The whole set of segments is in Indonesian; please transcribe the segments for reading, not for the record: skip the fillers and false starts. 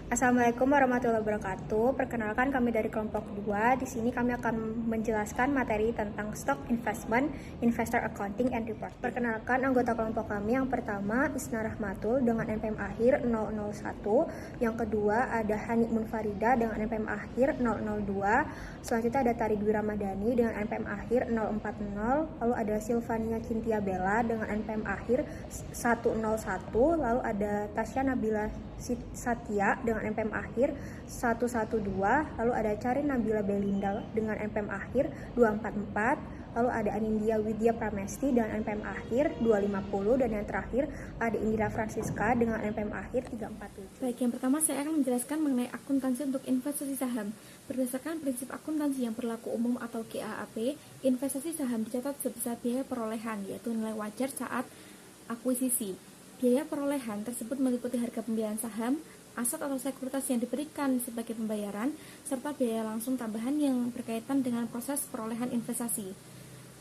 Assalamualaikum warahmatullahi wabarakatuh. Perkenalkan kami dari kelompok 2. Di sini kami akan menjelaskan materi tentang stock investment, investor accounting and report. Perkenalkan anggota kelompok kami yang pertama Isna Rahmatul dengan NPM akhir 001. Yang kedua ada Hani Munfarida dengan NPM akhir 002. Selanjutnya ada Taridwi Ramadhani dengan NPM akhir 040. Lalu ada Silvania Kintia Bella dengan NPM akhir 101. Lalu ada Tasya Nabila Satya dengan NPM akhir 112, lalu ada Carin Nabila Belinda dengan NPM akhir 244, lalu ada Anindya Widya Pramesti dengan NPM akhir 250, dan yang terakhir ada Indira Francisca dengan NPM akhir 347. Baik, yang pertama saya akan menjelaskan mengenai akuntansi untuk investasi saham. Berdasarkan prinsip akuntansi yang berlaku umum atau GAAP, investasi saham dicatat sebesar biaya perolehan, yaitu nilai wajar saat akuisisi. Biaya perolehan tersebut meliputi harga pembelian saham, aset atau sekuritas yang diberikan sebagai pembayaran, serta biaya langsung tambahan yang berkaitan dengan proses perolehan investasi.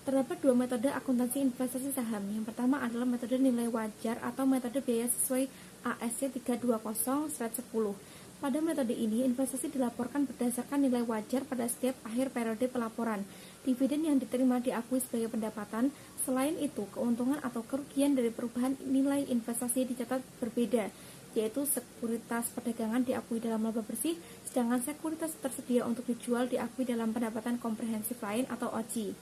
Terdapat dua metode akuntansi investasi saham. Yang pertama adalah metode nilai wajar atau metode biaya sesuai ASC 320/10. Pada metode ini, investasi dilaporkan berdasarkan nilai wajar pada setiap akhir periode pelaporan. Dividen yang diterima diakui sebagai pendapatan. Selain itu, keuntungan atau kerugian dari perubahan nilai investasi dicatat berbeda, yaitu sekuritas perdagangan diakui dalam laba bersih, sedangkan sekuritas tersedia untuk dijual diakui dalam pendapatan komprehensif lain atau OCI.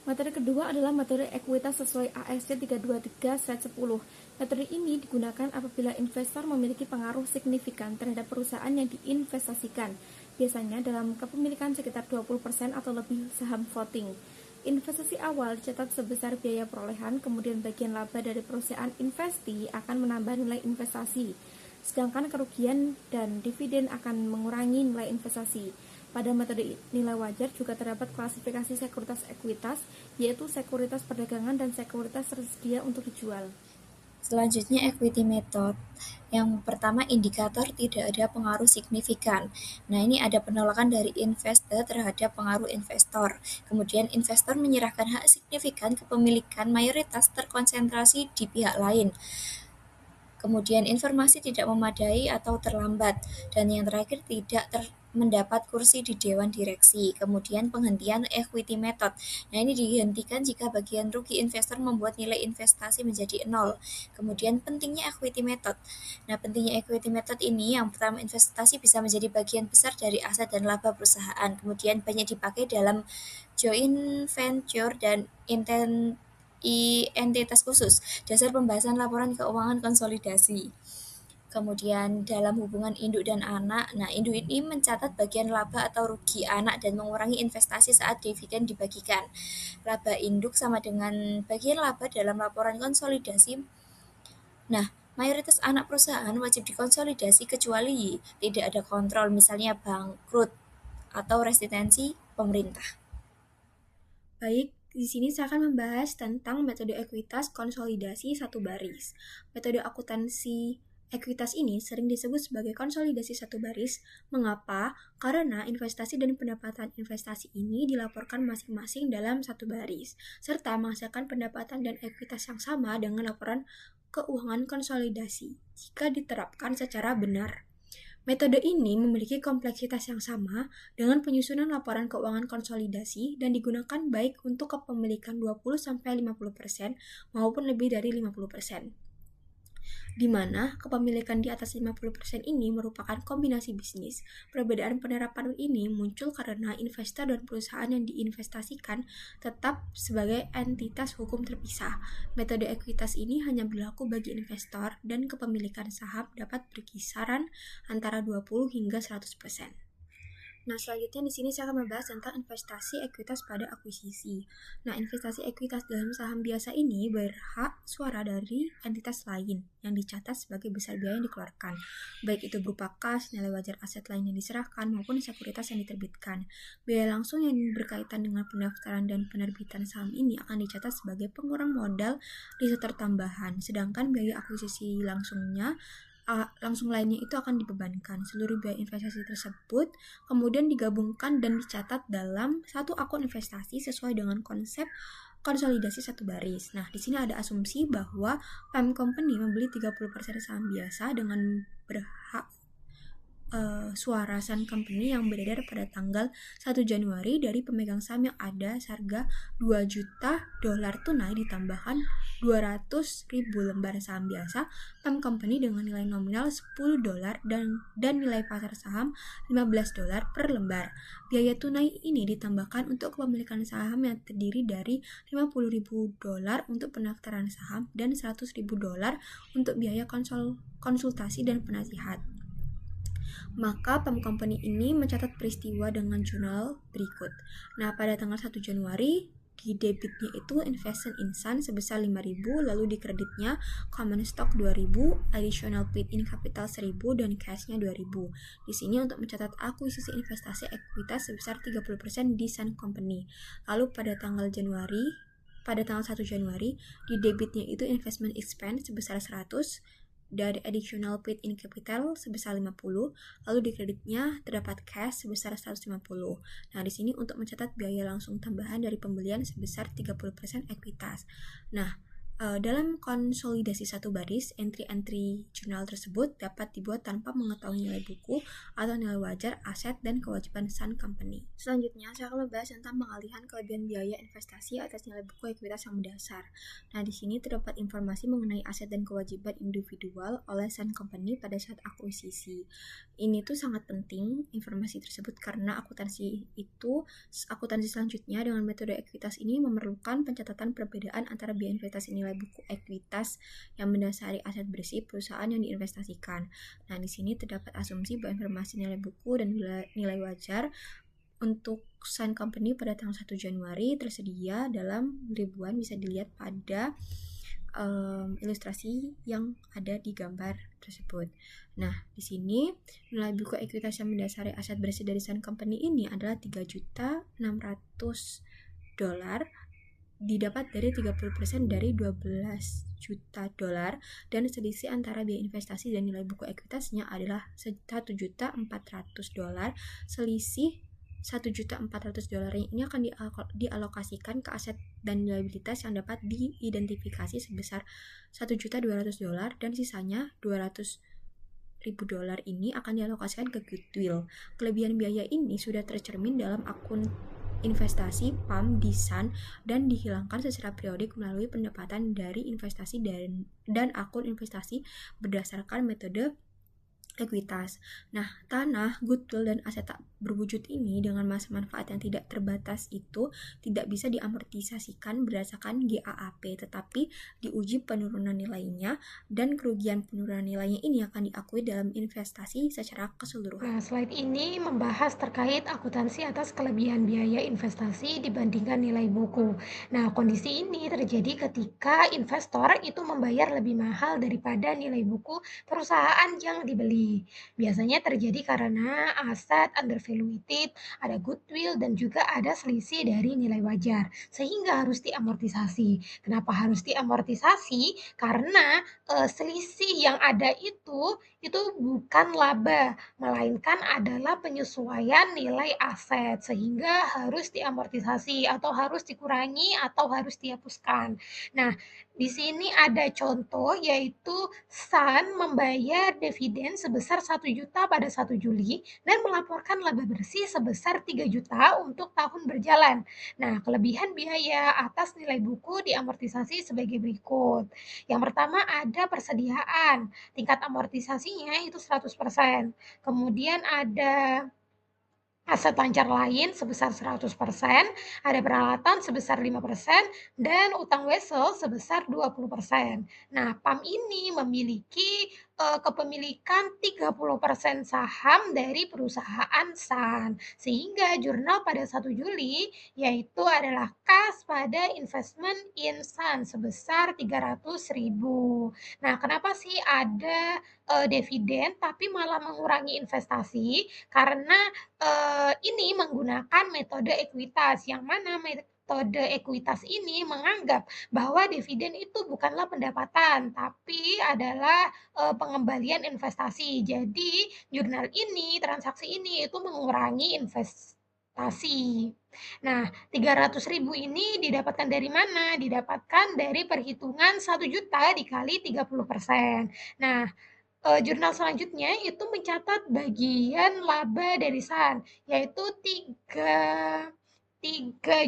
Metode kedua adalah metode ekuitas sesuai ASC 323/10. Metode ini digunakan apabila investor memiliki pengaruh signifikan terhadap perusahaan yang diinvestasikan, biasanya dalam kepemilikan sekitar 20% atau lebih saham voting. Investasi awal dicatat sebesar biaya perolehan, kemudian bagian laba dari perusahaan investi akan menambah nilai investasi, sedangkan kerugian dan dividen akan mengurangi nilai investasi. Pada metode nilai wajar juga terdapat klasifikasi sekuritas ekuitas, yaitu sekuritas perdagangan dan sekuritas tersedia untuk dijual. Selanjutnya equity method. Yang pertama indikator tidak ada pengaruh signifikan. Nah, ini ada penolakan dari investor terhadap pengaruh investor. Kemudian investor menyerahkan hak signifikan kepemilikan mayoritas terkonsentrasi di pihak lain. Kemudian informasi tidak memadai atau terlambat, dan yang terakhir tidak mendapat kursi di dewan direksi. Kemudian penghentian equity method. Nah, ini dihentikan jika bagian rugi investor membuat nilai investasi menjadi 0. Kemudian pentingnya equity method. Nah, pentingnya equity method ini yang pertama, investasi bisa menjadi bagian besar dari aset dan laba perusahaan. Kemudian banyak dipakai dalam joint venture dan entitas khusus, dasar pembahasan laporan keuangan konsolidasi. Kemudian dalam hubungan induk dan anak, nah induk ini mencatat bagian laba atau rugi anak dan mengurangi investasi saat dividen dibagikan. Laba induk sama dengan bagian laba dalam laporan konsolidasi. Nah, mayoritas anak perusahaan wajib dikonsolidasi kecuali tidak ada kontrol, misalnya bangkrut atau resistensi pemerintah. Baik, di sini saya akan membahas tentang metode ekuitas konsolidasi satu baris. Metode akuntansi ekuitas ini sering disebut sebagai konsolidasi satu baris. Mengapa? Karena investasi dan pendapatan investasi ini dilaporkan masing-masing dalam satu baris, serta menghasilkan pendapatan dan ekuitas yang sama dengan laporan keuangan konsolidasi jika diterapkan secara benar. Metode ini memiliki kompleksitas yang sama dengan penyusunan laporan keuangan konsolidasi dan digunakan baik untuk kepemilikan 20-50% maupun lebih dari 50%. Di mana kepemilikan di atas 50% ini merupakan kombinasi bisnis. Perbedaan penerapan ini muncul karena investor dan perusahaan yang diinvestasikan tetap sebagai entitas hukum terpisah. Metode ekuitas ini hanya berlaku bagi investor dan kepemilikan saham dapat berkisaran antara 20 hingga 100%. Nah, selanjutnya di sini saya akan membahas tentang investasi ekuitas pada akuisisi. Nah, investasi ekuitas dalam saham biasa ini berhak suara dari entitas lain yang dicatat sebagai besar biaya yang dikeluarkan, baik itu berupa kas, nilai wajar aset lain yang diserahkan, maupun sekuritas yang diterbitkan. Biaya langsung yang berkaitan dengan pendaftaran dan penerbitan saham ini akan dicatat sebagai pengurang modal research tambahan, sedangkan biaya akuisisi langsung lainnya itu akan dibebankan. Seluruh biaya investasi tersebut kemudian digabungkan dan dicatat dalam satu akun investasi sesuai dengan konsep konsolidasi satu baris. Nah, di sini ada asumsi bahwa PAM Company membeli 30% saham biasa dengan berhak suara Sun Company yang beredar pada tanggal 1 Januari dari pemegang saham yang ada seharga 2 juta dolar tunai ditambahkan 200.000 lembar saham biasa PAM Company dengan nilai nominal 10 dolar dan nilai pasar saham 15 dolar per lembar. Biaya tunai ini ditambahkan untuk kepemilikan saham yang terdiri dari 50.000 dolar untuk pendaftaran saham dan 100.000 dolar untuk biaya konsultasi dan penasihat. Maka PAM Company ini mencatat peristiwa dengan jurnal berikut. Nah, pada tanggal 1 Januari, di debitnya itu investment in Sun sebesar 5.000, lalu di kreditnya common stock 2.000, additional paid in capital 1.000, dan cashnya 2.000. Di sini untuk mencatat akuisisi investasi ekuitas sebesar 30% di Sun Company. Lalu pada tanggal 1 Januari, di debitnya itu investment expense sebesar 100, dari additional paid in capital sebesar 50, lalu di kreditnya terdapat cash sebesar 150. Nah, di sini untuk mencatat biaya langsung tambahan dari pembelian sebesar 30% ekuitas. Nah, dalam konsolidasi satu baris, entry-entry jurnal tersebut dapat dibuat tanpa mengetahui nilai buku atau nilai wajar aset dan kewajiban Sun Company. Selanjutnya, saya akan membahas tentang pengalihan kelebihan biaya investasi atas nilai buku ekuitas yang mendasar. Nah, di sini terdapat informasi mengenai aset dan kewajiban individual oleh Sun Company pada saat akuisisi. Ini tuh sangat penting informasi tersebut karena akuntansi selanjutnya dengan metode ekuitas ini memerlukan pencatatan perbedaan antara biaya investasi nilai buku ekuitas yang mendasari aset bersih perusahaan yang diinvestasikan. Nah, di sini terdapat asumsi bahwa informasi nilai buku dan nilai wajar untuk Sun Company pada tanggal 1 Januari tersedia dalam ribuan, bisa dilihat pada ilustrasi yang ada di gambar tersebut. Nah, di sini nilai buku ekuitas yang mendasari aset bersih dari Sun Company ini adalah 3.600.000 dolar, didapat dari 30% dari 12 juta dolar, dan selisih antara biaya investasi dan nilai buku ekuitasnya adalah 1.400.000 dolar. Selisih 1.400.000 dolar ini akan dialokasikan ke aset dan liabilitas yang dapat diidentifikasi sebesar 1.200.000 dolar, dan sisanya 200.000 dolar ini akan dialokasikan ke goodwill. Kelebihan biaya ini sudah tercermin dalam akun investasi PAM di Sun dan dihilangkan secara periodik melalui pendapatan dari investasi dan akun investasi berdasarkan metode ekuitas. Nah, tanah, goodwill, dan aset tak berwujud ini dengan masa manfaat yang tidak terbatas itu tidak bisa diamortisasikan berdasarkan GAAP, tetapi diuji penurunan nilainya, dan kerugian penurunan nilainya ini akan diakui dalam investasi secara keseluruhan. Nah, slide ini membahas terkait akuntansi atas kelebihan biaya investasi dibandingkan nilai buku. Nah, kondisi ini terjadi ketika investor itu membayar lebih mahal daripada nilai buku perusahaan yang dibeli. Biasanya terjadi karena aset undervalued, ada goodwill, dan juga ada selisih dari nilai wajar, sehingga harus diamortisasi. Kenapa harus diamortisasi? Karena selisih yang ada itu bukan laba, melainkan adalah penyesuaian nilai aset, sehingga harus diamortisasi atau harus dikurangi atau harus dihapuskan. Nah, di sini ada contoh, yaitu Sun membayar dividen sebesar 1 juta pada 1 Juli dan melaporkan laba bersih sebesar 3 juta untuk tahun berjalan. Nah, kelebihan biaya atas nilai buku diamortisasi sebagai berikut. Yang pertama ada persediaan, tingkat amortisasinya itu 100%. Kemudian ada aset lancar lain sebesar 100%, ada peralatan sebesar 5%, dan utang wesel sebesar 20%. Nah, PAM ini memiliki kepemilikan 30% saham dari perusahaan Sun, sehingga jurnal pada 1 Juli yaitu adalah kas pada investment in Sun sebesar 300.000. Nah, kenapa sih ada dividen tapi malah mengurangi investasi? Karena ini menggunakan metode ekuitas, yang mana metode ekuitas ini menganggap bahwa dividen itu bukanlah pendapatan, tapi adalah pengembalian investasi. Jadi, jurnal ini, transaksi ini itu mengurangi investasi. Nah, 300.000 ini didapatkan dari mana? Didapatkan dari perhitungan 1 juta dikali 30%. Nah, jurnal selanjutnya itu mencatat bagian laba dari SAN, yaitu 3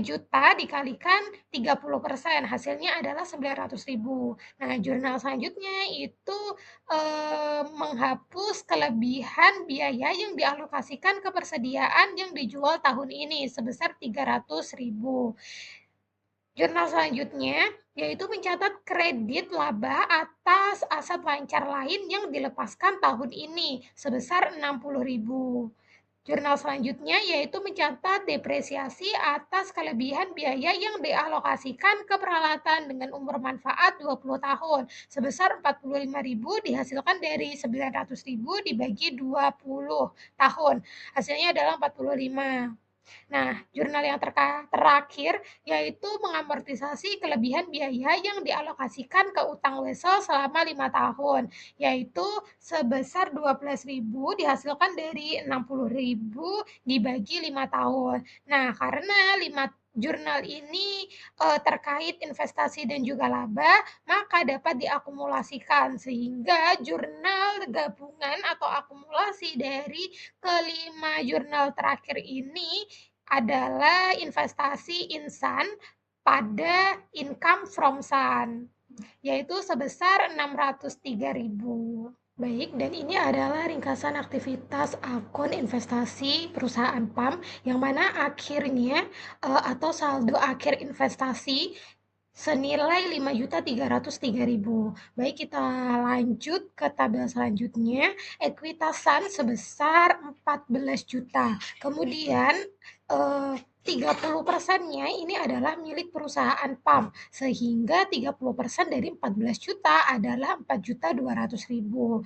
juta dikalikan 30%, hasilnya adalah 900.000. Nah, jurnal selanjutnya itu menghapus kelebihan biaya yang dialokasikan ke persediaan yang dijual tahun ini sebesar 300.000. Jurnal selanjutnya yaitu mencatat kredit laba atas aset lancar lain yang dilepaskan tahun ini sebesar 60.000. Jurnal selanjutnya yaitu mencatat depresiasi atas kelebihan biaya yang dialokasikan ke peralatan dengan umur manfaat 20 tahun sebesar 45.000 dihasilkan dari 900.000 dibagi 20 tahun. Hasilnya adalah 45. Nah, jurnal yang terakhir yaitu mengamortisasi kelebihan biaya yang dialokasikan ke utang wesel selama 5 tahun, yaitu sebesar 12.000 dihasilkan dari 60.000 dibagi 5 tahun. Nah, karena 5 jurnal ini terkait investasi dan juga laba, maka dapat diakumulasikan sehingga jurnal gabungan atau akumulasi dari kelima jurnal terakhir ini adalah investasi insan pada income from sun, yaitu sebesar 603.000. Baik, dan ini adalah ringkasan aktivitas akun investasi perusahaan PAM yang mana akhirnya atau saldo akhir investasi senilai 5.303.000. Baik, kita lanjut ke tabel selanjutnya. Ekuitas SAN sebesar 14 juta. Kemudian 30%-nya ini adalah milik perusahaan PAM, sehingga 30% dari 14 juta adalah 4.200.000.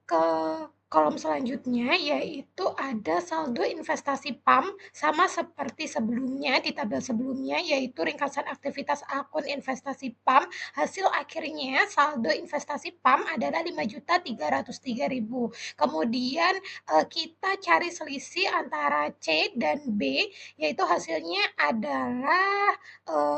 Ke kolom selanjutnya yaitu ada saldo investasi PAM sama seperti sebelumnya di tabel sebelumnya, yaitu ringkasan aktivitas akun investasi PAM. Hasil akhirnya saldo investasi PAM adalah 5.303.000. Kemudian kita cari selisih antara C dan B, yaitu hasilnya adalah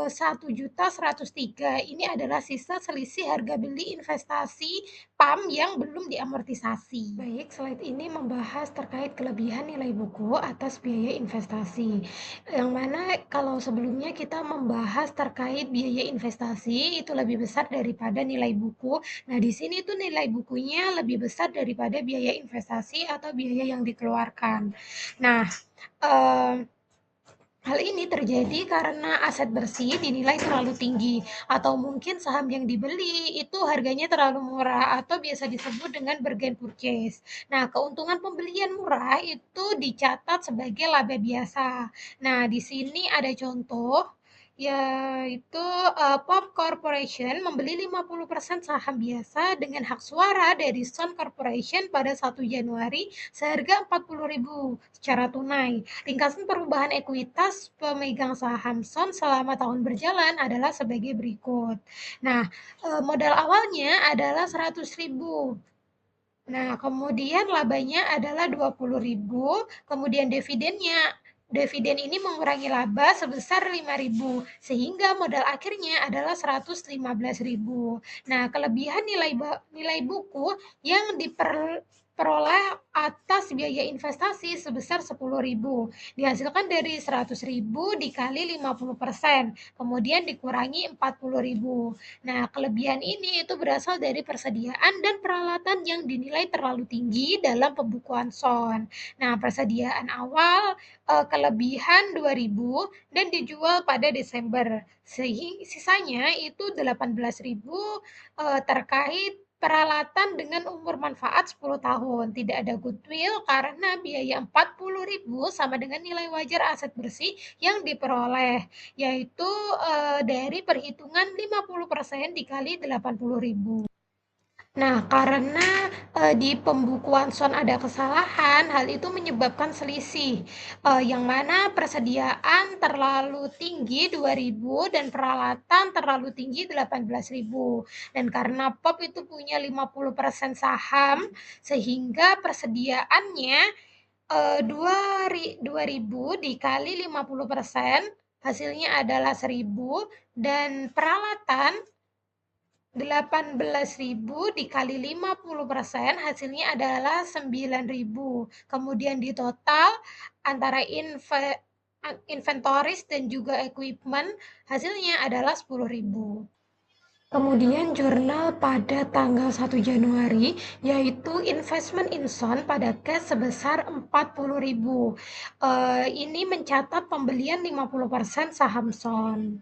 1.103. Ini adalah sisa selisih harga beli investasi PAM yang belum diamortisasi. Baik, slide ini membahas terkait kelebihan nilai buku atas biaya investasi. Yang mana kalau sebelumnya kita membahas terkait biaya investasi itu lebih besar daripada nilai buku. Nah, di sini tuh nilai bukunya lebih besar daripada biaya investasi atau biaya yang dikeluarkan. Nah, hal ini terjadi karena aset bersih dinilai terlalu tinggi atau mungkin saham yang dibeli itu harganya terlalu murah atau biasa disebut dengan bargain purchase. Nah, keuntungan pembelian murah itu dicatat sebagai laba biasa. Nah, di sini ada contoh yaitu Pop Corporation membeli 50% saham biasa dengan hak suara dari Sun Corporation pada 1 Januari seharga 40.000 secara tunai. Ringkasan perubahan ekuitas pemegang saham Sun selama tahun berjalan adalah sebagai berikut. Nah, modal awalnya adalah 100.000. Nah, kemudian labanya adalah 20.000, kemudian dividen ini mengurangi laba sebesar 5.000 sehingga modal akhirnya adalah 115.000. Nah, kelebihan nilai buku yang diperoleh atas biaya investasi sebesar 10.000 dihasilkan dari 100.000 dikali 50%, kemudian dikurangi 40.000. Nah, kelebihan ini itu berasal dari persediaan dan peralatan yang dinilai terlalu tinggi dalam pembukuan SON. Nah, persediaan awal kelebihan 2.000 dan dijual pada Desember. Sisanya itu 18.000 terkait peralatan dengan umur manfaat 10 tahun. Tidak ada goodwill karena biaya 40.000 sama dengan nilai wajar aset bersih yang diperoleh, yaitu dari perhitungan 50% dikali 80.000. Nah, karena di pembukuan SON ada kesalahan, hal itu menyebabkan selisih, yang mana persediaan terlalu tinggi 2.000 dan peralatan terlalu tinggi 18.000. Dan karena POP itu punya 50% saham, sehingga persediaannya 2.000 dikali 50%, hasilnya adalah 1.000, dan peralatan 18.000 dikali 50%, hasilnya adalah 9.000. Kemudian di total antara inventories dan juga equipment, hasilnya adalah 10.000. Kemudian jurnal pada tanggal 1 Januari, yaitu investment in Son pada cash sebesar 40.000. Ini mencatat pembelian 50% saham Son.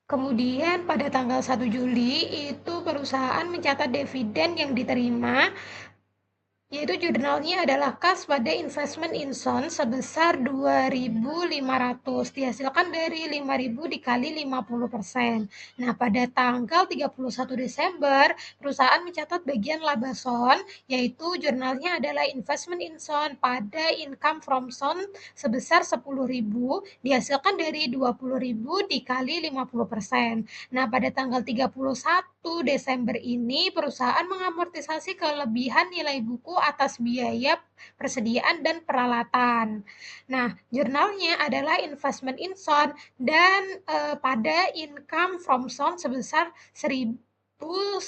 Kemudian pada tanggal 1 Juli itu perusahaan mencatat dividen yang diterima, yaitu jurnalnya adalah kas pada investment in Son sebesar 2.500, dihasilkan dari 5.000 dikali 50%. Nah, pada tanggal 31 Desember, perusahaan mencatat bagian laba Son, yaitu jurnalnya adalah investment in Son pada income from Son sebesar 10.000, dihasilkan dari 20.000 dikali 50%. Nah, pada tanggal 31 Desember ini, perusahaan mengamortisasi kelebihan nilai buku atas biaya persediaan dan peralatan. Nah, jurnalnya adalah investment in Son dan pada income from Son sebesar 1.900.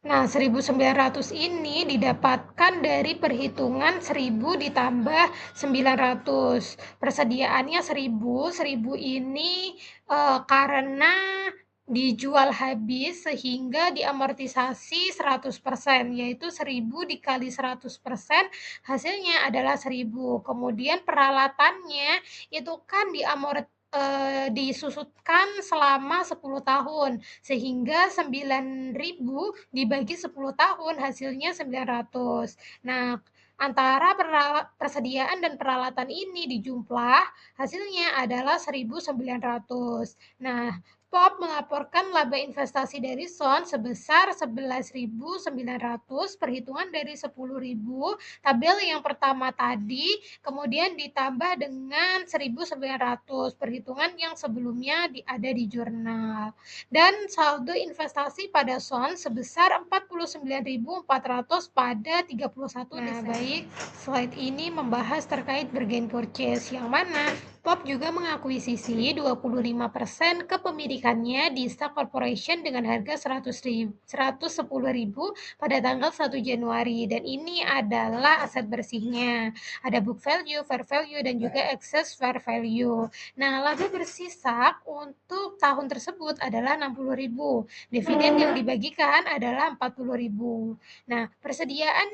Nah, 1.900 ini didapatkan dari perhitungan 1.000 ditambah 900. Persediaannya 1.000 ini karena dijual habis sehingga diamortisasi 100%, yaitu 1.000 dikali 100%, hasilnya adalah 1.000. Kemudian peralatannya itu kan disusutkan selama 10 tahun, sehingga 9.000 dibagi 10 tahun hasilnya 900. Nah, antara persediaan dan peralatan ini dijumlah, hasilnya adalah 1.900. Nah, POP melaporkan laba investasi dari Son sebesar 11.900, perhitungan dari 10.000, tabel yang pertama tadi, kemudian ditambah dengan 1.900, perhitungan yang sebelumnya ada di jurnal. Dan saldo investasi pada Son sebesar 49.400 pada 31 Desember. Nah, baik, slide ini membahas terkait bargain purchase, yang mana POP juga mengakuisisi 25% kepemilikannya di Stock Corporation dengan harga 110.000 pada tanggal 1 Januari, dan ini adalah aset bersihnya. Ada book value, fair value, dan juga excess fair value. Nah, laba bersih SAK untuk tahun tersebut adalah 60.000. Dividen yang dibagikan adalah 40.000. Nah, persediaan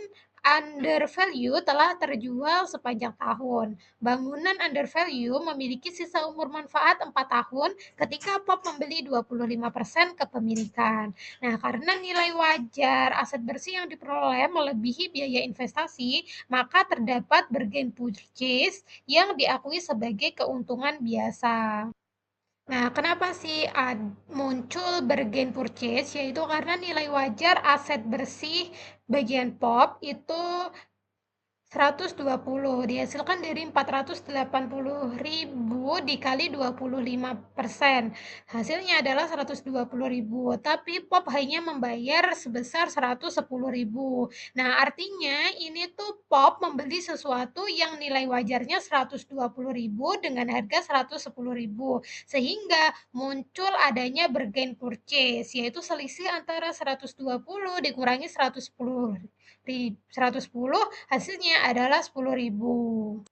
under value telah terjual sepanjang tahun. Bangunan under value memiliki sisa umur manfaat 4 tahun ketika POP membeli 25% kepemilikan. Nah, karena nilai wajar aset bersih yang diperoleh melebihi biaya investasi, maka terdapat bargain purchase yang diakui sebagai keuntungan biasa. Nah, kenapa sih muncul bargain purchase? Yaitu karena nilai wajar aset bersih bagian POP itu 120, dihasilkan dari 480.000 dikali 25%. Hasilnya adalah 120.000, tapi POP hanya membayar sebesar 110.000. Nah, artinya ini tuh POP membeli sesuatu yang nilai wajarnya 120.000 dengan harga 110.000, sehingga muncul adanya bargain purchase, yaitu selisih antara 120 dikurangi 110, hasilnya adalah 10.000.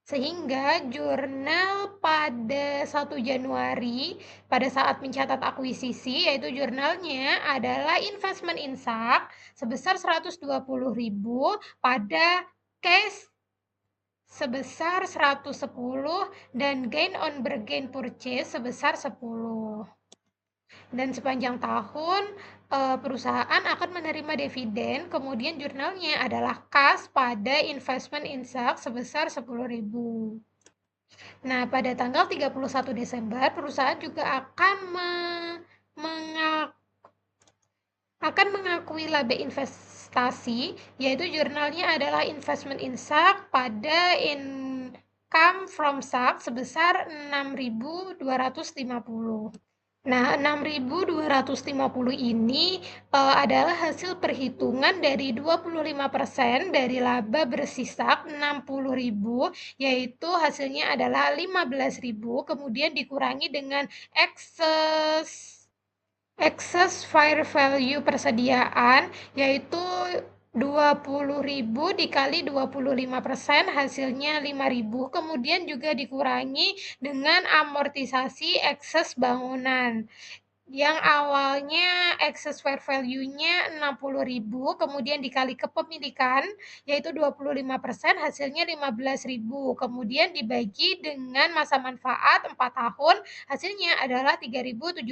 Sehingga jurnal pada 1 Januari pada saat mencatat akuisisi, yaitu jurnalnya adalah investment in SAK sebesar 120.000 pada cash sebesar 110 dan gain on bargain purchase sebesar 10. Dan sepanjang tahun perusahaan akan menerima dividen, kemudian jurnalnya adalah kas pada investment in SAK sebesar 10.000. Nah, pada tanggal 31 Desember, perusahaan juga akan mengakui laba investasi, yaitu jurnalnya adalah investment in SAK pada income from SAK sebesar 6.250. Nah, 6.250 ini adalah hasil perhitungan dari 25% dari laba bersisa 60.000, yaitu hasilnya adalah 15.000, kemudian dikurangi dengan excess fair value persediaan, yaitu 20.000 dikali 25%, hasilnya 5.000, kemudian juga dikurangi dengan amortisasi ekses bangunan yang awalnya excess fair value-nya 60.000, kemudian dikali kepemilikan, yaitu 25%, hasilnya 15.000, kemudian dibagi dengan masa manfaat 4 tahun, hasilnya adalah 3.750.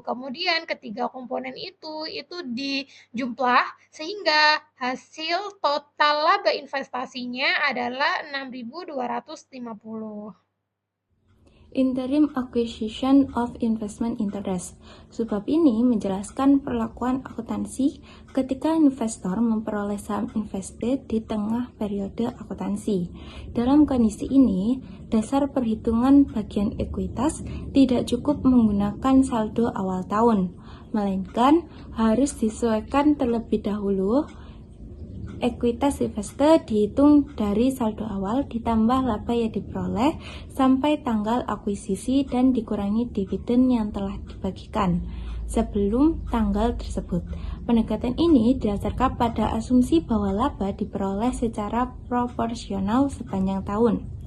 Kemudian ketiga komponen itu dijumlah sehingga hasil total laba investasinya adalah 6.250. Interim Acquisition of Investment Interest. Subbab ini menjelaskan perlakuan akuntansi ketika investor memperoleh saham invested di tengah periode akuntansi. Dalam kondisi ini, dasar perhitungan bagian ekuitas tidak cukup menggunakan saldo awal tahun, melainkan harus disesuaikan terlebih dahulu. Ekuitas investor dihitung dari saldo awal ditambah laba yang diperoleh sampai tanggal akuisisi dan dikurangi dividen yang telah dibagikan sebelum tanggal tersebut. Pendekatan ini didasarkan pada asumsi bahwa laba diperoleh secara proporsional sepanjang tahun.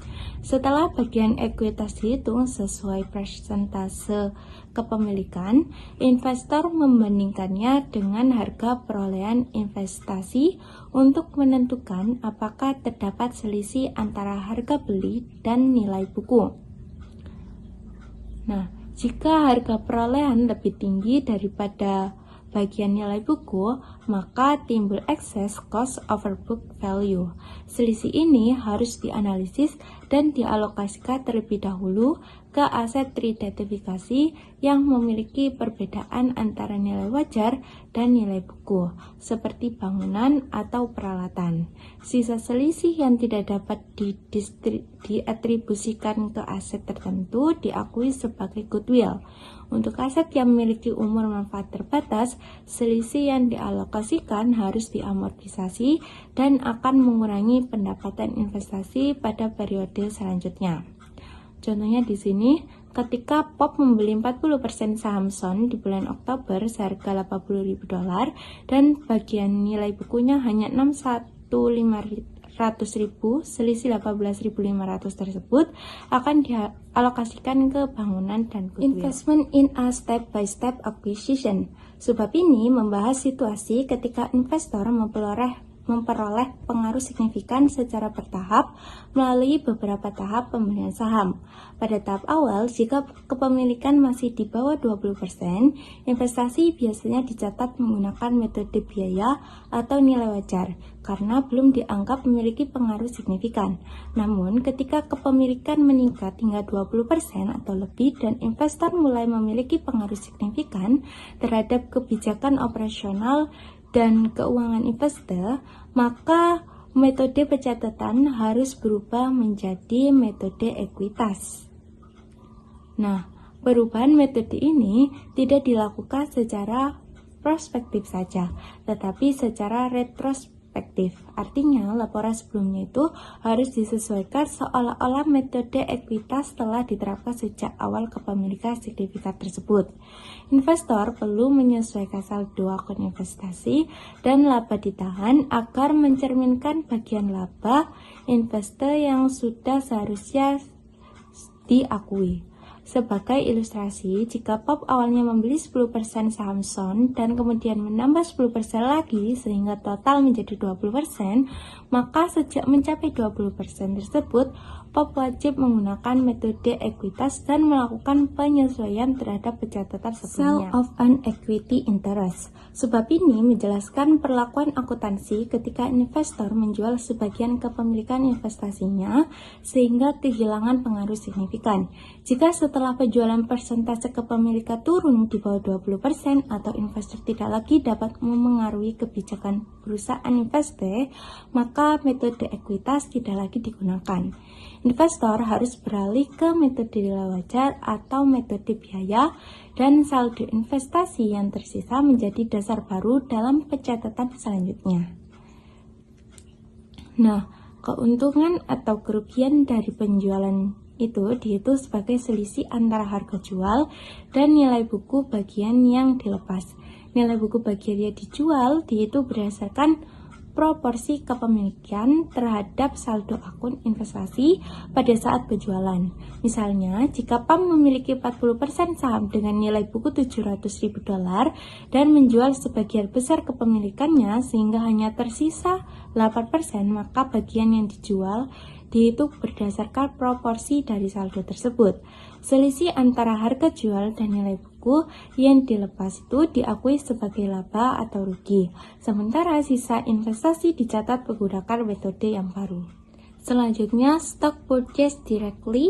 Setelah bagian ekuitas dihitung sesuai persentase kepemilikan, investor membandingkannya dengan harga perolehan investasi untuk menentukan apakah terdapat selisih antara harga beli dan nilai buku. Nah, jika harga perolehan lebih tinggi daripada bagian nilai buku, maka timbul excess cost over book value. Selisih ini harus dianalisis dan dialokasikan terlebih dahulu ke aset teridentifikasi yang memiliki perbedaan antara nilai wajar dan nilai buku, seperti bangunan atau peralatan. Sisa selisih yang tidak dapat diatribusikan ke aset tertentu diakui sebagai goodwill. Untuk aset yang memiliki umur manfaat terbatas, selisih yang dialokasikan harus diamortisasi dan akan mengurangi pendapatan investasi pada periode selanjutnya. Contohnya di sini, ketika POP membeli 40% saham Son di bulan Oktober seharga $80.000 dan bagian nilai bukunya hanya 6.500.000, selisih 18.500 tersebut akan dialokasikan ke bangunan dan goodwill. Investment in a step-by-step acquisition. Subbab ini membahas situasi ketika investor memperoleh pengaruh signifikan secara bertahap melalui beberapa tahap pembelian saham. Pada tahap awal, jika kepemilikan masih di bawah 20%, investasi biasanya dicatat menggunakan metode biaya atau nilai wajar karena belum dianggap memiliki pengaruh signifikan. Namun, ketika kepemilikan meningkat hingga 20% atau lebih dan investor mulai memiliki pengaruh signifikan terhadap kebijakan operasional dan keuangan investor, maka metode pencatatan harus berubah menjadi metode ekuitas. Nah, perubahan metode ini tidak dilakukan secara prospektif saja, tetapi secara retrospektif. Artinya, laporan sebelumnya itu harus disesuaikan seolah-olah metode ekuitas telah diterapkan sejak awal kepemilikan sertifikat tersebut. Investor perlu menyesuaikan saldo akun investasi dan laba ditahan agar mencerminkan bagian laba investor yang sudah seharusnya diakui. Sebagai ilustrasi, jika POP awalnya membeli 10% saham Son dan kemudian menambah 10% lagi sehingga total menjadi 20%, maka sejak mencapai 20% tersebut, POP wajib menggunakan metode ekuitas dan melakukan penyesuaian terhadap pencatatan sebelumnya. Sale of an equity interest. Sebab ini menjelaskan perlakuan akuntansi ketika investor menjual sebagian kepemilikan investasinya sehingga kehilangan pengaruh signifikan. Jika setelah penjualan persentase kepemilikan turun di bawah 20% atau investor tidak lagi dapat memengaruhi kebijakan perusahaan investasi, maka metode ekuitas tidak lagi digunakan. Investor harus beralih ke metode nilai wajar atau metode biaya dan saldo investasi yang tersisa menjadi dasar baru dalam pencatatan selanjutnya. Nah, keuntungan atau kerugian dari penjualan itu dihitung sebagai selisih antara harga jual dan nilai buku bagian yang dilepas. Nilai buku bagian yang dijual dihitung berdasarkan proporsi kepemilikan terhadap saldo akun investasi pada saat penjualan. Misalnya, jika PAM memiliki 40% saham dengan nilai buku $700.000 dan menjual sebagian besar kepemilikannya sehingga hanya tersisa 8%, maka bagian yang dijual dihitung berdasarkan proporsi dari saldo tersebut. Selisih antara harga jual dan nilai buku yang dilepas itu diakui sebagai laba atau rugi, sementara sisa investasi dicatat menggunakan metode yang baru. Selanjutnya, stock purchase directly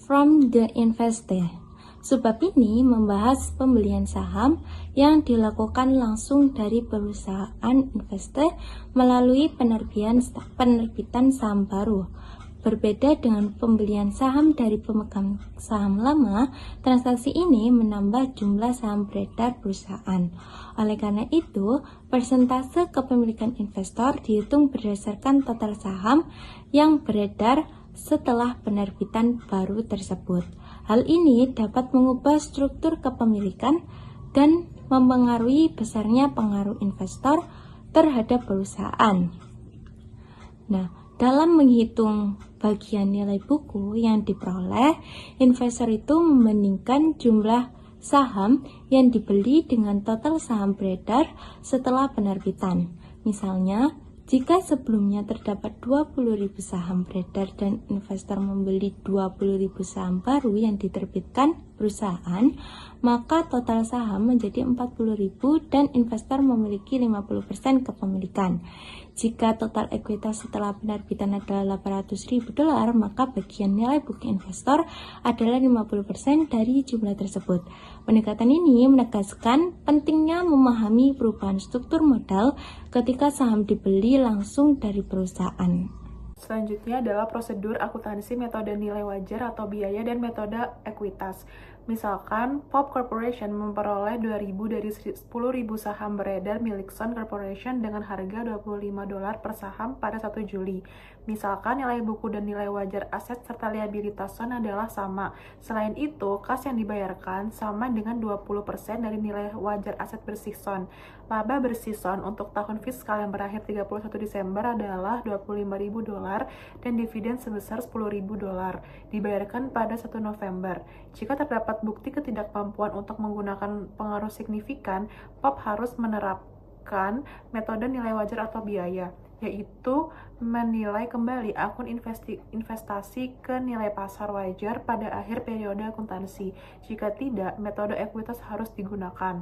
from the investor. Subbab ini membahas pembelian saham yang dilakukan langsung dari perusahaan investor melalui penerbitan saham baru. Berbeda dengan pembelian saham dari pemegang saham lama, transaksi ini menambah jumlah saham beredar perusahaan. Oleh karena itu, persentase kepemilikan investor dihitung berdasarkan total saham yang beredar setelah penerbitan baru tersebut. Hal ini dapat mengubah struktur kepemilikan dan mempengaruhi besarnya pengaruh investor terhadap perusahaan. Nah, dalam menghitung bagian nilai buku yang diperoleh, investor itu membandingkan jumlah saham yang dibeli dengan total saham beredar setelah penerbitan. Misalnya, jika sebelumnya terdapat 20.000 saham beredar dan investor membeli 20.000 saham baru yang diterbitkan perusahaan, maka total saham menjadi 40.000 dan investor memiliki 50% kepemilikan. Jika total ekuitas setelah penerbitan adalah $800.000, maka bagian nilai buku investor adalah 50% dari jumlah tersebut. Pendekatan ini menegaskan pentingnya memahami perubahan struktur modal ketika saham dibeli langsung dari perusahaan. Selanjutnya adalah prosedur akuntansi metode nilai wajar atau biaya dan metode ekuitas. Misalkan, Pop Corporation memperoleh 2.000 dari 10.000 saham beredar milik Sun Corporation dengan harga $25 per saham pada 1 Juli. Misalkan, nilai buku dan nilai wajar aset serta liabilitas Sun adalah sama. Selain itu, kas yang dibayarkan sama dengan 20% dari nilai wajar aset bersih Sun. Laba bersih Sun untuk tahun fiskal yang berakhir 31 Desember adalah $25.000 dan dividen sebesar $10.000 dibayarkan pada 1 November. Jika terdapat bukti ketidakmampuan untuk menggunakan pengaruh signifikan, POP harus menerapkan metode nilai wajar atau biaya, yaitu menilai kembali akun investasi ke nilai pasar wajar pada akhir periode akuntansi. Jika tidak, metode ekuitas harus digunakan.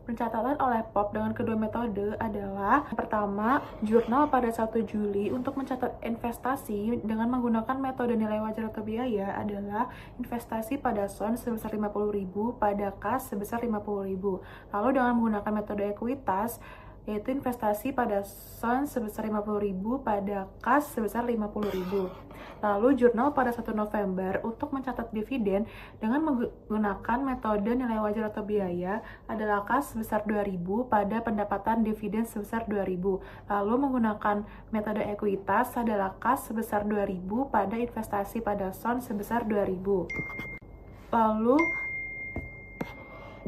Pencatatan oleh POP dengan kedua metode adalah pertama, jurnal pada 1 Juli untuk mencatat investasi dengan menggunakan metode nilai wajar atau biaya adalah investasi pada Sun sebesar 50.000 pada kas sebesar 50.000. Lalu dengan menggunakan metode ekuitas, yaitu investasi pada Sun sebesar 50.000 pada kas sebesar 50.000. Lalu jurnal pada 1 November untuk mencatat dividen dengan menggunakan metode nilai wajar atau biaya adalah kas sebesar 2.000 pada pendapatan dividen sebesar 2.000. Lalu menggunakan metode ekuitas adalah kas sebesar 2.000 pada investasi pada Sun sebesar 2.000. Lalu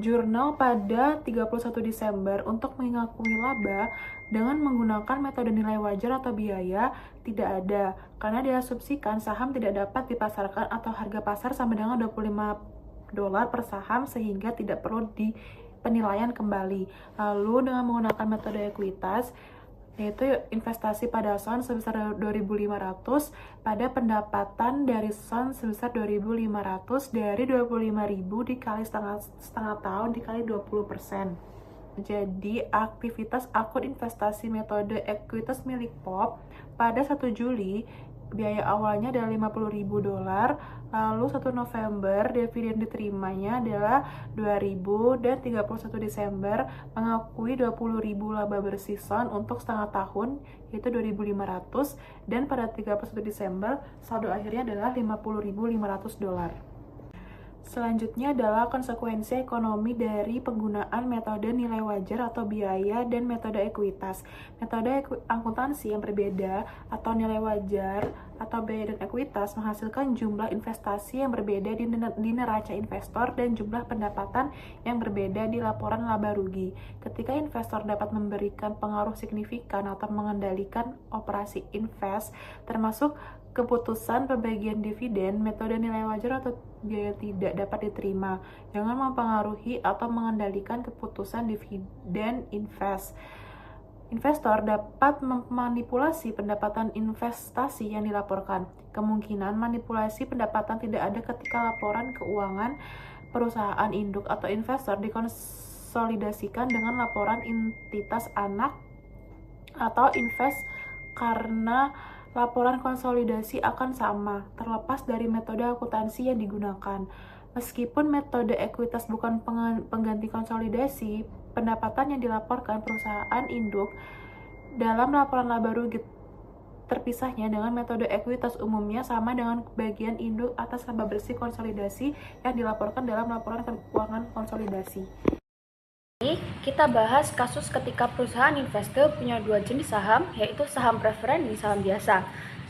jurnal pada 31 Desember untuk mengakui laba dengan menggunakan metode nilai wajar atau biaya tidak ada, karena diasumsikan saham tidak dapat dipasarkan atau harga pasar sama dengan $25 per saham sehingga tidak perlu di penilaian kembali. Lalu dengan menggunakan metode ekuitas, yaitu investasi pada Sun sebesar 2.500 pada pendapatan dari Sun sebesar 2.500 dari 25.000 dikali setengah tahun dikali 20%. Jadi aktivitas akun investasi metode ekuitas milik POP pada 1 Juli biaya awalnya adalah $50.000, lalu 1 November dividen diterimanya adalah 2.000, dan 31 Desember mengakui 20.000 laba bersih Sun untuk setengah tahun, yaitu 2.500, dan pada 31 Desember saldo akhirnya adalah $50.500. Selanjutnya adalah konsekuensi ekonomi dari penggunaan metode nilai wajar atau biaya dan metode ekuitas. Metode akuntansi yang berbeda atau nilai wajar atau biaya dan ekuitas menghasilkan jumlah investasi yang berbeda di neraca investor dan jumlah pendapatan yang berbeda di laporan laba rugi. Ketika investor dapat memberikan pengaruh signifikan atau mengendalikan operasi invest, termasuk keputusan pembagian dividen, metode nilai wajar atau biaya tidak dapat diterima. Jangan mempengaruhi atau mengendalikan keputusan dividen invest. Investor dapat memanipulasi pendapatan investasi yang dilaporkan. Kemungkinan manipulasi pendapatan tidak ada ketika laporan keuangan perusahaan induk atau investor dikonsolidasikan dengan laporan entitas anak atau invest, karena laporan konsolidasi akan sama, terlepas dari metode akuntansi yang digunakan. Meskipun metode ekuitas bukan pengganti konsolidasi, pendapatan yang dilaporkan perusahaan induk dalam laporan laba rugi terpisahnya dengan metode ekuitas umumnya sama dengan bagian induk atas laba bersih konsolidasi yang dilaporkan dalam laporan keuangan konsolidasi. Kita bahas kasus ketika perusahaan investor punya dua jenis saham, yaitu saham preferen dan saham biasa.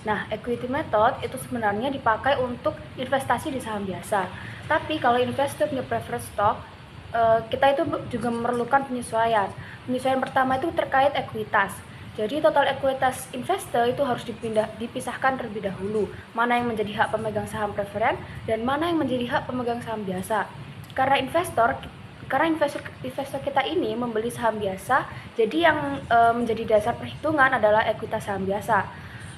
Nah, equity method itu sebenarnya dipakai untuk investasi di saham biasa. Tapi kalau investor punya preferred stock, kita itu juga memerlukan penyesuaian. Penyesuaian pertama itu terkait ekuitas. Jadi total ekuitas investor itu harus dipisahkan terlebih dahulu. Mana yang menjadi hak pemegang saham preferen dan mana yang menjadi hak pemegang saham biasa. Karena investor kita ini membeli saham biasa, jadi yang menjadi dasar perhitungan adalah ekuitas saham biasa.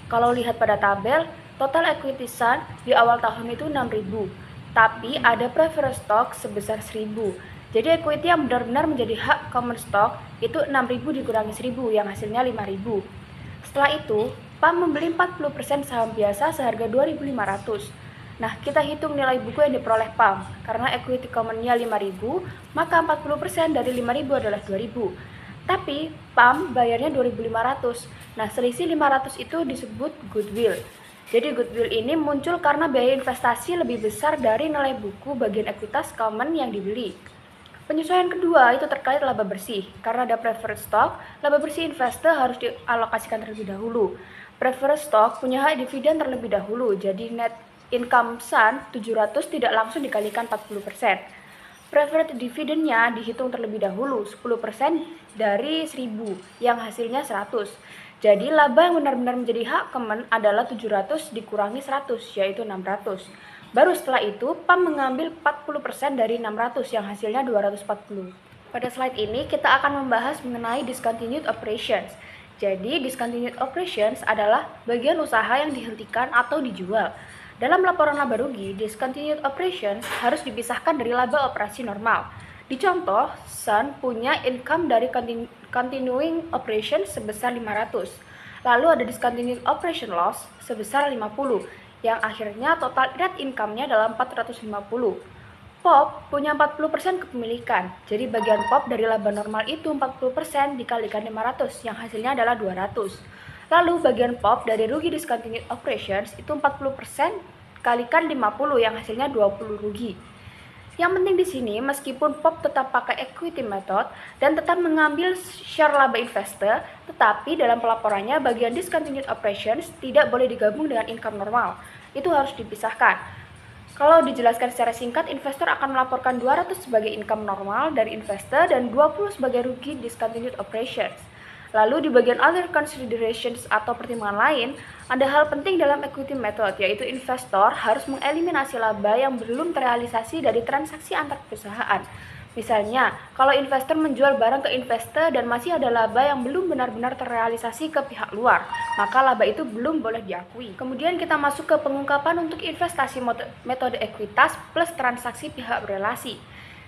Kalau lihat pada tabel, total equity Sun di awal tahun itu 6.000, tapi ada preferred stock sebesar 1.000. Jadi equity yang benar-benar menjadi hak common stock itu 6.000 dikurangi 1.000 yang hasilnya 5.000. Setelah itu, PAM membeli 40% saham biasa seharga 2.500. Nah, kita hitung nilai buku yang diperoleh PAM. Karena equity common-nya 5.000, maka 40% dari 5.000 adalah 2.000. Tapi PAM bayarnya 2.500. Nah, selisih 500 itu disebut goodwill. Jadi goodwill ini muncul karena biaya investasi lebih besar dari nilai buku bagian ekuitas common yang dibeli. Penyesuaian kedua itu terkait laba bersih. Karena ada preferred stock, laba bersih investor harus dialokasikan terlebih dahulu. Preferred stock punya hak dividen terlebih dahulu, jadi net income Sun 700 tidak langsung dikalikan 40%. Preferred dividennya dihitung terlebih dahulu 10% dari 1.000 yang hasilnya 100. Jadi laba yang benar-benar menjadi hak common adalah 700 dikurangi 100, yaitu 600. Baru setelah itu PAM mengambil 40% dari 600 yang hasilnya 240. Pada slide ini kita akan membahas mengenai discontinued operations. Jadi discontinued operations adalah bagian usaha yang dihentikan atau dijual. Dalam laporan laba rugi, discontinued operations harus dipisahkan dari laba operasi normal. Di contoh, Sun punya income dari continuing operations sebesar 500. Lalu ada discontinued operation loss sebesar 50, yang akhirnya total net income-nya dalam 450. POP punya 40% kepemilikan, jadi bagian POP dari laba normal itu 40% dikalikan 500, yang hasilnya adalah 200. Lalu bagian POP dari rugi discontinued operations itu 40% kalikan 50 yang hasilnya 20 rugi. Yang penting di sini meskipun POP tetap pakai equity method dan tetap mengambil share laba investor, tetapi dalam pelaporannya bagian discontinued operations tidak boleh digabung dengan income normal. Itu harus dipisahkan. Kalau dijelaskan secara singkat, investor akan melaporkan 200 sebagai income normal dari investor dan 20 sebagai rugi discontinued operations. Lalu di bagian other considerations atau pertimbangan lain, ada hal penting dalam equity method, yaitu investor harus mengeliminasi laba yang belum terrealisasi dari transaksi antar perusahaan. Misalnya, kalau investor menjual barang ke investor dan masih ada laba yang belum benar-benar terrealisasi ke pihak luar, maka laba itu belum boleh diakui. Kemudian kita masuk ke pengungkapan untuk investasi metode ekuitas plus transaksi pihak berelasi.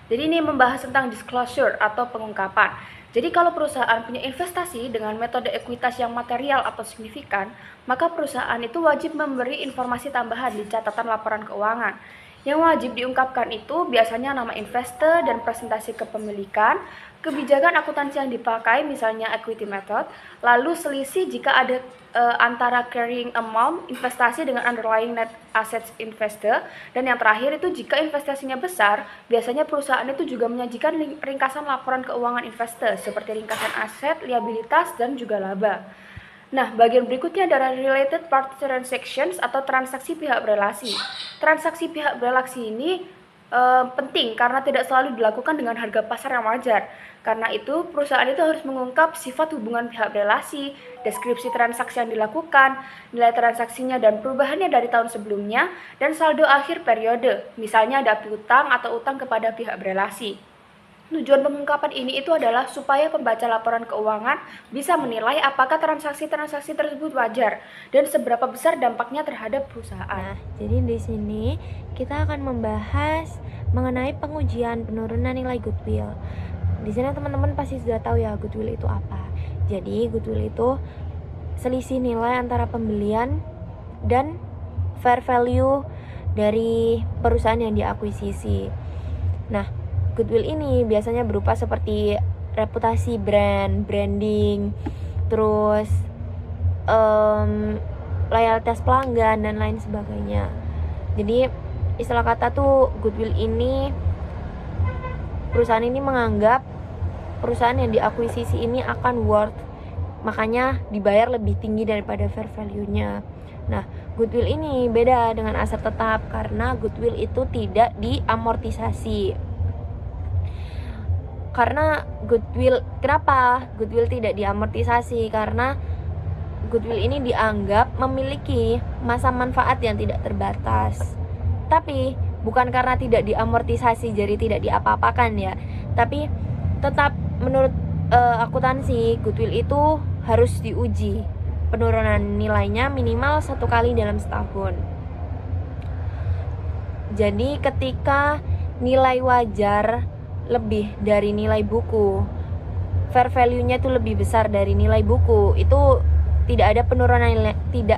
Jadi ini membahas tentang disclosure atau pengungkapan. Jadi kalau perusahaan punya investasi dengan metode ekuitas yang material atau signifikan, maka perusahaan itu wajib memberi informasi tambahan di catatan laporan keuangan. Yang wajib diungkapkan itu biasanya nama investor dan presentasi kepemilikan, kebijakan akuntansi yang dipakai misalnya equity method, lalu selisih jika ada antara carrying amount investasi dengan underlying net assets investor, dan yang terakhir itu jika investasinya besar, biasanya perusahaan itu juga menyajikan ringkasan laporan keuangan investor seperti ringkasan aset, liabilitas, dan juga laba. Nah, bagian berikutnya adalah related party transactions atau transaksi pihak berelasi. Transaksi pihak berelasi ini penting karena tidak selalu dilakukan dengan harga pasar yang wajar. Karena itu, perusahaan itu harus mengungkap sifat hubungan pihak berelasi, deskripsi transaksi yang dilakukan, nilai transaksinya dan perubahannya dari tahun sebelumnya, dan saldo akhir periode, misalnya ada piutang atau utang kepada pihak berelasi. Tujuan pengungkapan ini itu adalah supaya pembaca laporan keuangan bisa menilai apakah transaksi-transaksi tersebut wajar dan seberapa besar dampaknya terhadap perusahaan. Nah, jadi di sini kita akan membahas mengenai pengujian penurunan nilai goodwill. Di sini teman-teman pasti sudah tahu ya goodwill itu apa. Jadi goodwill itu selisih nilai antara pembelian dan fair value dari perusahaan yang diakuisisi. Nah, goodwill ini biasanya berupa seperti reputasi branding, terus loyalitas pelanggan dan lain sebagainya. Jadi istilah kata tuh goodwill ini, perusahaan ini menganggap perusahaan yang diakuisisi ini akan worth, makanya dibayar lebih tinggi daripada fair value-nya. Nah, goodwill ini beda dengan aset tetap karena goodwill itu tidak diamortisasi. Karena kenapa goodwill tidak diamortisasi? Karena goodwill ini dianggap memiliki masa manfaat yang tidak terbatas. Tapi bukan karena tidak diamortisasi jadi tidak diapa-apakan ya. Tapi tetap menurut akuntansi goodwill itu harus diuji. Penurunan nilainya minimal 1 kali dalam setahun. Jadi ketika nilai wajar lebih dari nilai buku, fair value-nya itu lebih besar dari nilai buku, itu tidak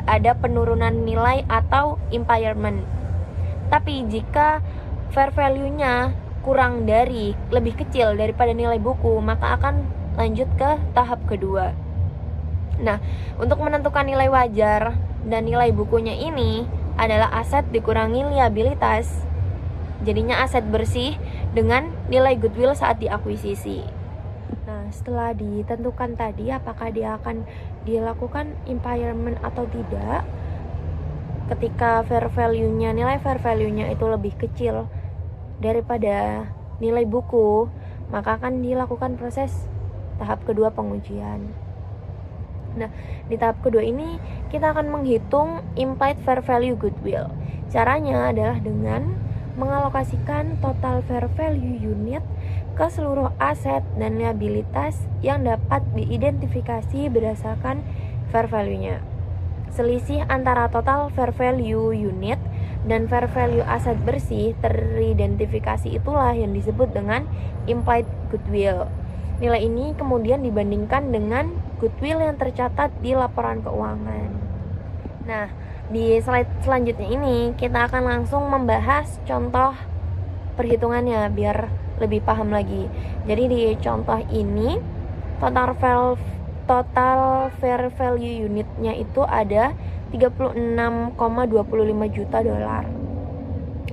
ada penurunan nilai atau impairment. Tapi jika fair value-nya lebih kecil daripada nilai buku, maka akan lanjut ke tahap kedua. Nah, untuk menentukan nilai wajar dan nilai bukunya ini adalah aset dikurangi liabilitas. Jadinya aset bersih dengan nilai goodwill saat diakuisisi. Nah, setelah ditentukan tadi apakah dia akan dilakukan impairment atau tidak, ketika nilai fair value-nya itu lebih kecil daripada nilai buku, maka akan dilakukan proses tahap kedua pengujian. Nah, di tahap kedua ini kita akan menghitung implied fair value goodwill. Caranya adalah dengan mengalokasikan total fair value unit ke seluruh aset dan liabilitas yang dapat diidentifikasi berdasarkan fair value-nya. Selisih antara total fair value unit dan fair value aset bersih teridentifikasi itulah yang disebut dengan implied goodwill. Nilai ini kemudian dibandingkan dengan goodwill yang tercatat di laporan keuangan. Nah, di slide selanjutnya ini kita akan langsung membahas contoh perhitungannya biar lebih paham lagi. Jadi di contoh ini total fair value unitnya itu ada 36,25 juta dolar.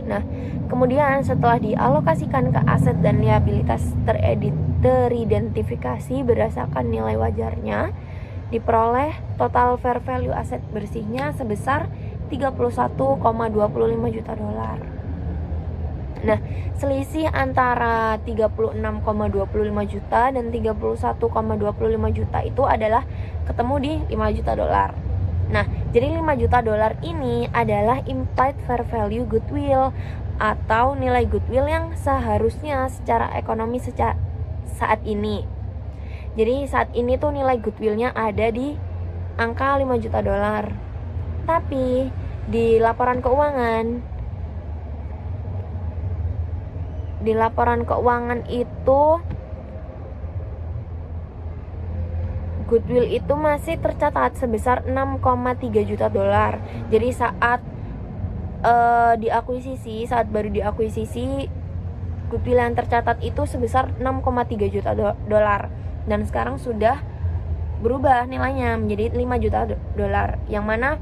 Nah, kemudian setelah dialokasikan ke aset dan liabilitas teridentifikasi berdasarkan nilai wajarnya, diperoleh total fair value aset bersihnya sebesar 31,25 juta dolar. Nah, selisih antara 36,25 juta dan 31,25 juta itu adalah ketemu di 5 juta dolar. Nah, jadi 5 juta dolar ini adalah implied fair value goodwill atau nilai goodwill yang seharusnya secara ekonomi saat ini. Jadi saat ini tuh nilai goodwillnya ada di angka 5 juta dolar. Tapi di laporan keuangan itu goodwill itu masih tercatat sebesar 6,3 juta dolar. Jadi saat baru diakuisisi, goodwill yang tercatat itu sebesar 6,3 juta dolar, dan sekarang sudah berubah nilainya menjadi 5 juta dolar, yang mana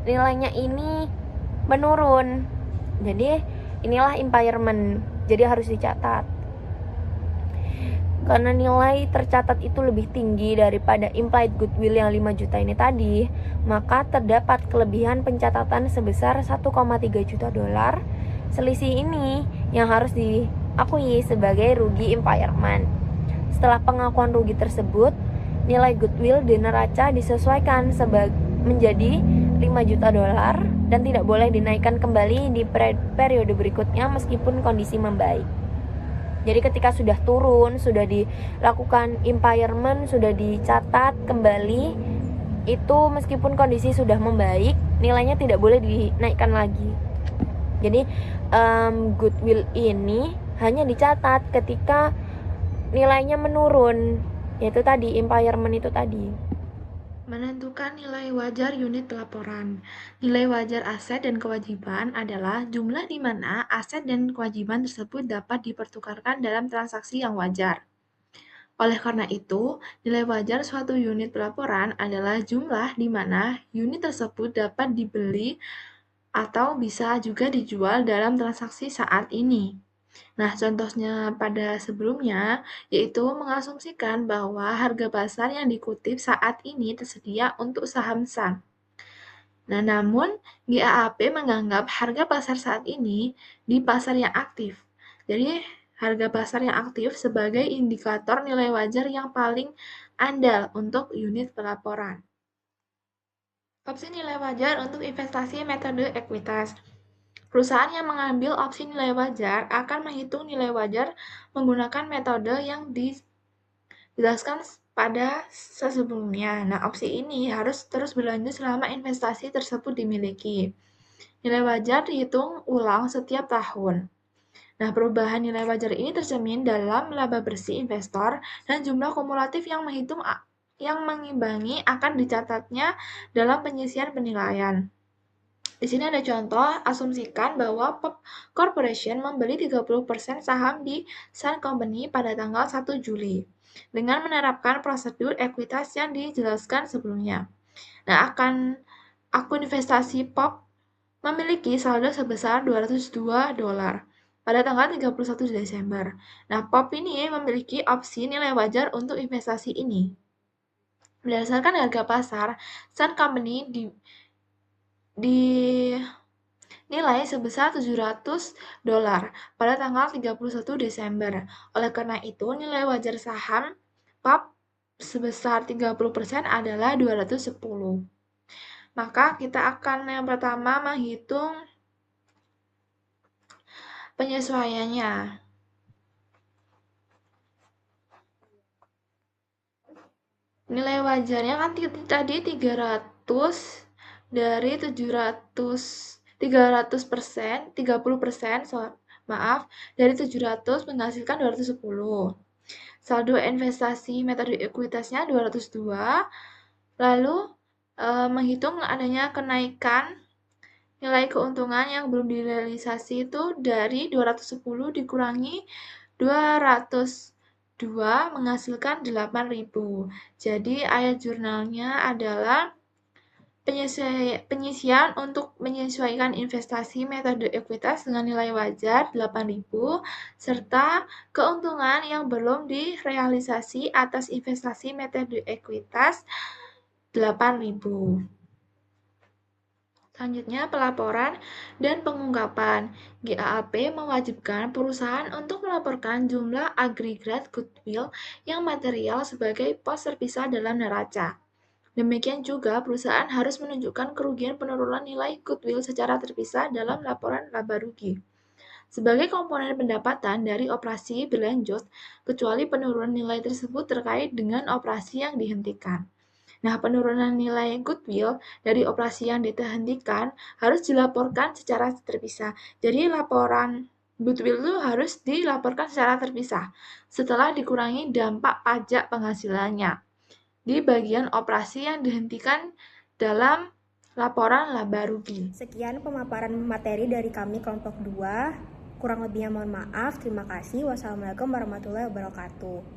nilainya ini menurun. Jadi inilah impairment, jadi harus dicatat. Karena nilai tercatat itu lebih tinggi daripada implied goodwill yang 5 juta ini tadi, maka terdapat kelebihan pencatatan sebesar 1,3 juta dolar. Selisih ini yang harus diakui sebagai rugi impairment. Setelah pengakuan rugi tersebut, nilai goodwill di neraca disesuaikan menjadi 5 juta dolar dan tidak boleh dinaikkan kembali di periode berikutnya meskipun kondisi membaik. Jadi ketika sudah turun, sudah dilakukan impairment, sudah dicatat kembali, itu meskipun kondisi sudah membaik, nilainya tidak boleh dinaikkan lagi. Jadi goodwill ini hanya dicatat ketika nilainya menurun, yaitu tadi impairment itu tadi. Menentukan nilai wajar unit pelaporan. Nilai wajar aset dan kewajiban adalah jumlah di mana aset dan kewajiban tersebut dapat dipertukarkan dalam transaksi yang wajar. Oleh karena itu, nilai wajar suatu unit pelaporan adalah jumlah di mana unit tersebut dapat dibeli atau bisa juga dijual dalam transaksi saat ini. Nah, contohnya pada sebelumnya, yaitu mengasumsikan bahwa harga pasar yang dikutip saat ini tersedia untuk saham SAN. Nah, namun GAAP menganggap harga pasar saat ini di pasar yang aktif. Jadi, harga pasar yang aktif sebagai indikator nilai wajar yang paling andal untuk unit pelaporan. Opsi nilai wajar untuk investasi metode ekuitas. Perusahaan yang mengambil opsi nilai wajar akan menghitung nilai wajar menggunakan metode yang dijelaskan pada sebelumnya. Nah, opsi ini harus terus berlanjut selama investasi tersebut dimiliki. Nilai wajar dihitung ulang setiap tahun. Nah, perubahan nilai wajar ini tercermin dalam laba bersih investor dan jumlah kumulatif yang mengimbangi akan dicatatnya dalam penyisian penilaian. Di sini ada contoh, asumsikan bahwa Pop Corporation membeli 30% saham di Sun Company pada tanggal 1 Juli dengan menerapkan prosedur ekuitas yang dijelaskan sebelumnya. Nah, akun investasi Pop memiliki saldo sebesar 202 dolar pada tanggal 31 Desember. Nah, Pop ini memiliki opsi nilai wajar untuk investasi ini. Berdasarkan harga pasar, Sun Company nilai sebesar 700 dolar pada tanggal 31 Desember. Oleh karena itu, nilai wajar saham PAP sebesar 30% adalah 210. Maka kita akan yang pertama menghitung penyesuaiannya. Nilai wajarnya kan tadi 300 dari 30% dari 700 menghasilkan 210. Saldo investasi metode ekuitasnya 202. Lalu menghitung adanya kenaikan nilai keuntungan yang belum direalisasi itu dari 210 dikurangi 202 menghasilkan 8.000. Jadi ayat jurnalnya adalah penyisian untuk menyesuaikan investasi metode ekuitas dengan nilai wajar 8.000 serta keuntungan yang belum direalisasi atas investasi metode ekuitas 8.000. Selanjutnya, pelaporan dan pengungkapan. GAAP mewajibkan perusahaan untuk melaporkan jumlah agregat goodwill yang material sebagai pos terpisah dalam neraca. Demikian juga, perusahaan harus menunjukkan kerugian penurunan nilai goodwill secara terpisah dalam laporan laba rugi. Sebagai komponen pendapatan dari operasi berlanjut, kecuali penurunan nilai tersebut terkait dengan operasi yang dihentikan. Nah, penurunan nilai goodwill dari operasi yang dihentikan harus dilaporkan secara terpisah. Jadi, laporan goodwill itu harus dilaporkan secara terpisah setelah dikurangi dampak pajak penghasilannya. di bagian operasi yang dihentikan dalam laporan laba rugi. Sekian pemaparan materi dari kami kelompok 2. Kurang lebihnya mohon maaf. Terima kasih. Wassalamualaikum warahmatullahi wabarakatuh.